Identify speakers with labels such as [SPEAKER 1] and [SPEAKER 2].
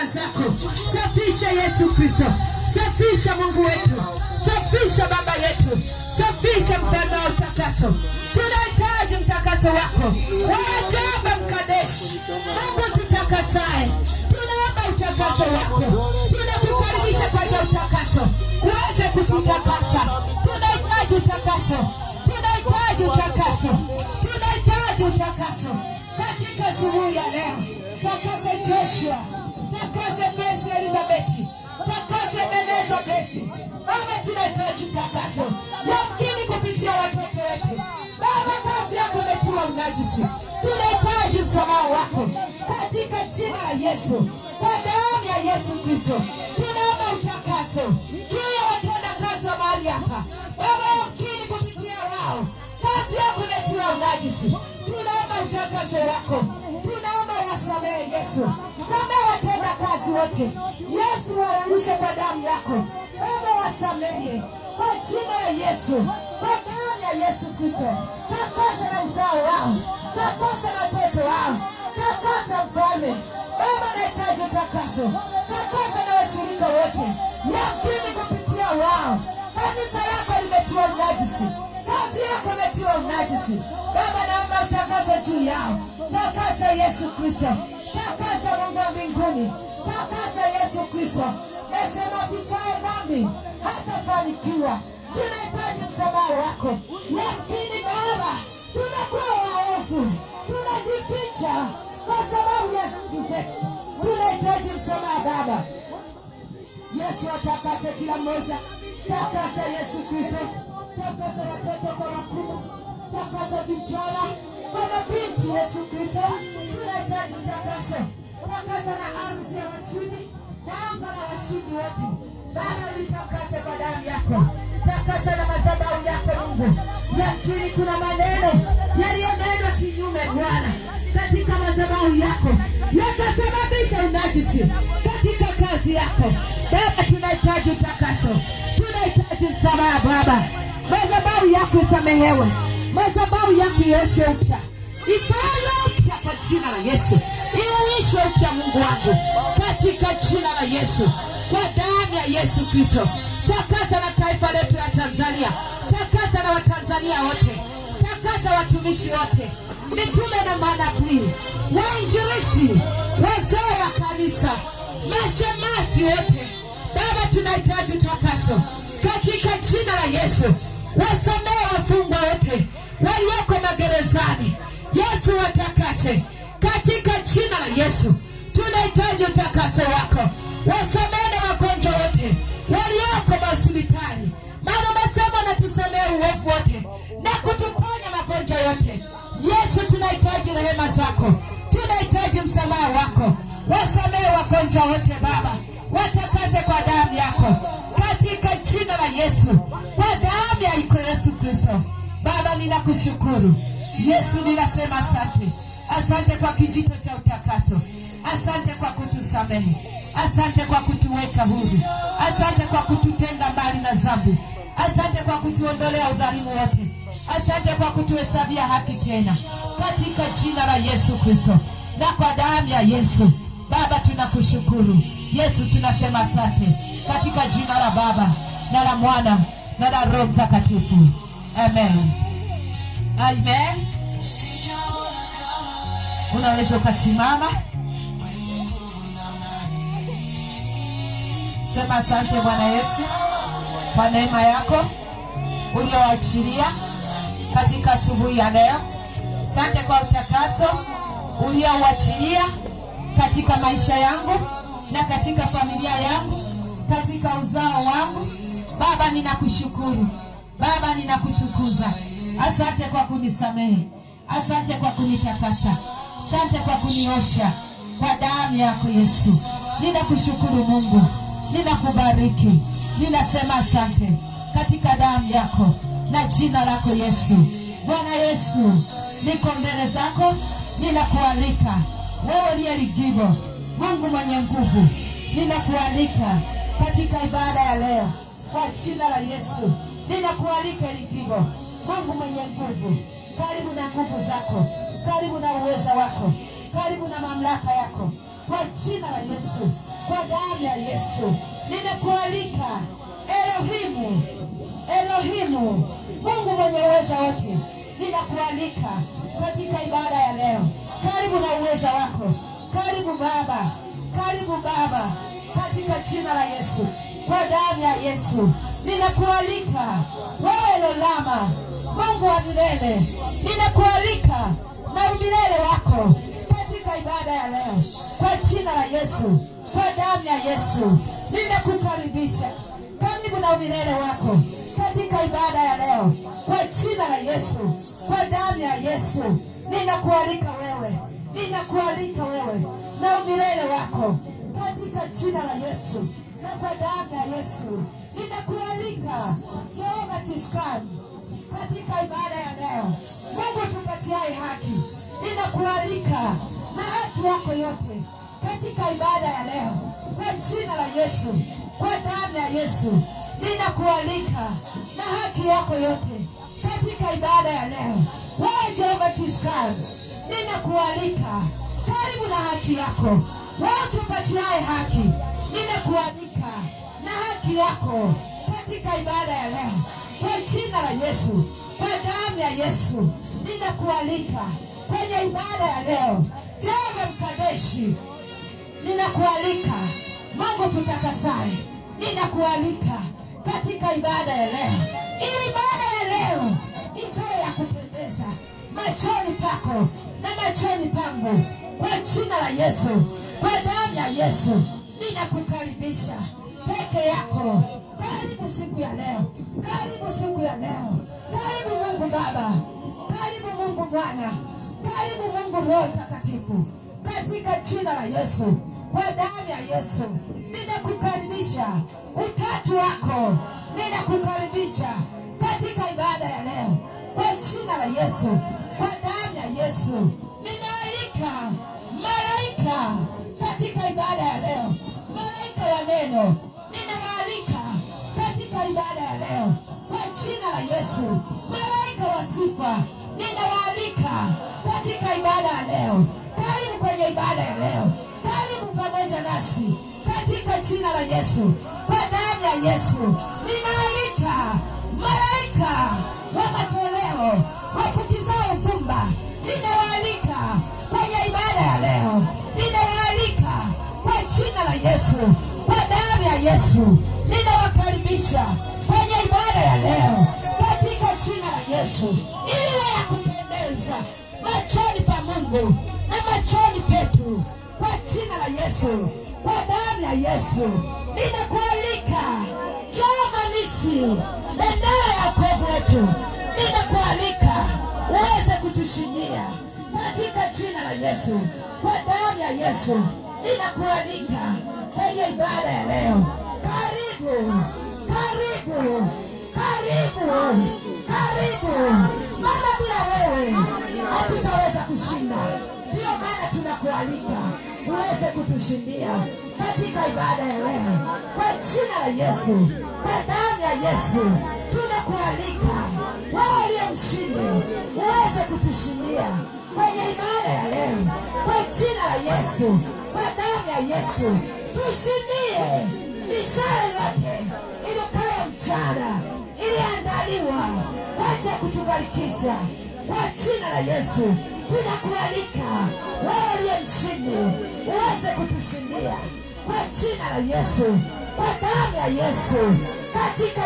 [SPEAKER 1] zako. Safisha Yesu Kristo. Safisha Mungu wetu. Safisha Baba yetu. Safisha mfalme wa utakaso. Tunahitaji mtakaso wako. Wajaba Mkadeshi. Mungu tutakasae. Tunaomba utakaso wako. Tunakukaribisha kwa ajili utakaso. Uweze kututakasa. Tunahitaji utakaso. Tunahitaji utakaso. Tunahitaji utakaso. Katika asubuhi ya leo, takase Joshua. Takase Grace Elizabeth. Takase Beneza Grace. Baba tunahitaji utakaso. Yamkini kupitia watoto wetu. Baba kazi yako imetiwa unajisi. Tunahitaji msamaha wako. Katika jina la Yesu. Kwa damu ya Yesu Kristo. Tunaomba utakaso. Juu ya watenda kazi wa mahali hapa. Baba yamkini kupitia wao. Kazi yako imetiwa unajisi. Tunaomba utakaso wako. Tunaomba wasamehe Yesu. Samehe watenda kazi wote. Yesu warudishe kwa damu yako. Baba wasamehe. Kwa jina la Yesu. Kwa damu ya Yesu Kristo. Takasa na uzao wao. Takasa na watoto wao. Takasa mfalme. Baba nahitaji utakaso. Takasa na washirika wote. Yakini kupitia wao. Kanisa lako limetiwa unajisi. Kazi yako imetiwa unajisi. Baba naomba utakaso juu yao. Takasa Yesu Kristo. Takasa Mungu wa mbinguni. Takasa Yesu Kristo. Nasema fichaye dhambi hatafanikiwa. Tunahitaji msamaha wako. Lakini Baba tunakuwa waovu. Tunajificha kwa sababu ya dhambi zetu. Tunahitaji msamaha Baba. Yesu atakase kila mmoja. Takasa Yesu Kristo. Takasa watoto kwa wakubwa. Takasa vijana kwa mabinti Yesu Kristo. Tunahitaji utakaso. Takasa na ardhi ya washindi na anga la washindi wote. Baba ulitakase kwa damu yako. Takasa na madhabahu yako Mungu. Yakini kuna maneno yaliyonenwa kinyume Bwana katika madhabahu yako. Yatasababisha unajisi katika kazi yako. Baba tunahitaji utakaso. Tunahitaji msamaha Baba. Madhabahu yako isamehewe. Madhabahu yako ioshe upya. Ifanywe upya kwa jina la Yesu. Iuishwe upya Mungu wangu katika jina la Yesu. Kwa damu ya Yesu Kristo. Takasa na taifa letu la Tanzania. Takasa na Watanzania wote. Takasa watumishi wote. Mitume na manabii. Wainjilisti. Wazee wa kanisa. Mashemasi wote. Baba tunahitaji utakaso katika jina la Yesu. Wasamehe wafungwa wote walioko magerezani. Yesu watakase katika jina la Yesu. Tunahitaji utakaso wako. Wasamehe na wagonjwa wote walioko hospitali. Maana umesema na tusamehe uovu wote na kutuponya magonjwa yote. Yesu tunahitaji rehema zako. Tunahitaji msamaha wako. Wasamehe wagonjwa wote Baba. Watakase kwa damu yako katika jina la Yesu. Kwa damu ya Yesu Kristo. Baba ninakushukuru. Yesu ninasema asante. Asante kwa kijito cha utakaso. Asante kwa kutusamehe. Asante kwa kutuweka huru. Asante kwa kututenga mbali na dhambi. Asante kwa kutuondolea udhalimu wote. Asante kwa kutuhesabia haki tena katika jina la Yesu Kristo. Na kwa damu ya Yesu. Baba tunakushukuru. Yesu tunasema asante katika jina la Baba na la Mwana na la Roho Mtakatifu. Amen. Amen. Unaweza ukasimama. Sema asante Bwana Yesu kwa neema yako ulioachilia katika asubuhi ya leo. Asante kwa utakaso ulioachilia katika maisha yangu na katika familia yangu, katika uzao wangu. Baba ninakushukuru. Baba ninakutukuza. Asante kwa kunisamehe. Asante kwa kunitakasa. Asante kwa kuniosha kwa damu yako Yesu. Ninakushukuru Mungu. Ninakubariki. Ninasema asante katika damu yako na jina lako Yesu. Bwana Yesu, niko mbele zako. Ninakualika wewe uliye ligibo, Mungu mwenye nguvu. Ninakualika katika ibada ya leo kwa jina la Yesu. Ninakualika ligibo, Mungu mwenye nguvu. Karibu na nguvu zako. Karibu na uweza wako. Karibu na mamlaka yako. kwa jina la Yesu, kwa damu ya Yesu. Ninakualika Elohimu, Elohimu, Mungu mwenye uweza wote, ninakualika katika ibada ya leo. Karibu na uweza wako, karibu Baba, karibu Baba, katika jina la Yesu, kwa damu ya Yesu. Ninakualika wewe Lolama, Mungu wa milele, ninakualika na umilele wako katika ibada ya leo, kwa jina la Yesu, kwa damu ya Yesu. Ninakukaribisha, karibu na umilele wako katika ibada ya leo, kwa jina la Yesu, kwa damu ya Yesu. Ninakualika wewe, ninakualika wewe na umilele wako katika jina la Yesu na kwa damu ya Yesu. Ninakualika Jehova Tiskani katika ibada ya leo, Mungu tupatiaye haki. Ninakualika na haki yako yote katika ibada ya leo, kwa jina la Yesu, kwa damu ya Yesu. Ninakualika na haki yako yote katika ibada ya leo, wewe Jehova Tiskani. Ninakualika karibu na haki yako, wewe tupatiaye haki. Ninakualika na haki yako katika ibada ya leo, kwa jina la Yesu, kwa damu ya Yesu. Ninakualika kwenye ibada ya leo, Jehova Mkadeshi. Ninakualika Mungu tutakasaye, ninakualika katika ibada ya leo, ili ibada ya leo ikawe ya kupendeza machoni pako na machoni pangu, kwa jina la Yesu, kwa damu ya Yesu. Ninakukaribisha peke yako. Karibu siku ya leo, karibu siku ya leo, karibu Mungu Baba, karibu Mungu Bwana, karibu Mungu Roho Mtakatifu, katika jina la Yesu, kwa damu ya Yesu. Ninakukaribisha utatu wako, ninakukaribisha katika ibada ya leo, kwa jina la Yesu, kwa damu ya Yesu. Ninaalika malaika katika ibada ya leo, malaika wa neno, ninawaalika katika ibada ya leo, kwa jina la Yesu. Malaika wa sifa, ninawaalika katika ibada ya leo. Karibu kwenye ibada ya leo, karibu pamoja nasi katika jina la Yesu, kwa damu ya Yesu. Ninaalika malaika wa matoleo, wafukizao uvumba, ninawaalika kwenye ibada ya leo. Ninawaalika kwa jina la Yesu, kwa damu ya Yesu. Ninawakaribisha kwenye ibada ya leo katika jina la Yesu, ili ya kupendeza machoni pa Mungu na machoni petu, kwa jina la Yesu, kwa damu ya Yesu. Ninakualika Jehova Nisi, bendera ya wokovu wetu, ninakualika uweze kutushindia katika jina la Yesu, kwa damu ya Yesu. Ninakualika kwenye ibada ya leo. Karibu, karibu, karibu, karibu. Maana bila wewe hatutaweza kushinda. Ndio maana tunakualika uweze kutushindia katika ibada ya leo, kwa jina la Yesu, kwa damu ya Yesu. Tunakualika wewe aliye mshindi uweze kutushindia kwenye ibada ya leo, kwa jina la Yesu, kwa damu ya Yesu. Tushindie mishale yote iliyokayo mchana, iliandaliwa wacha kutugarikisha, kwa jina la Yesu. Tunakualika wewe aliye mshindi uweze kutushindia kwa jina la Yesu, kwa damu ya Yesu, katika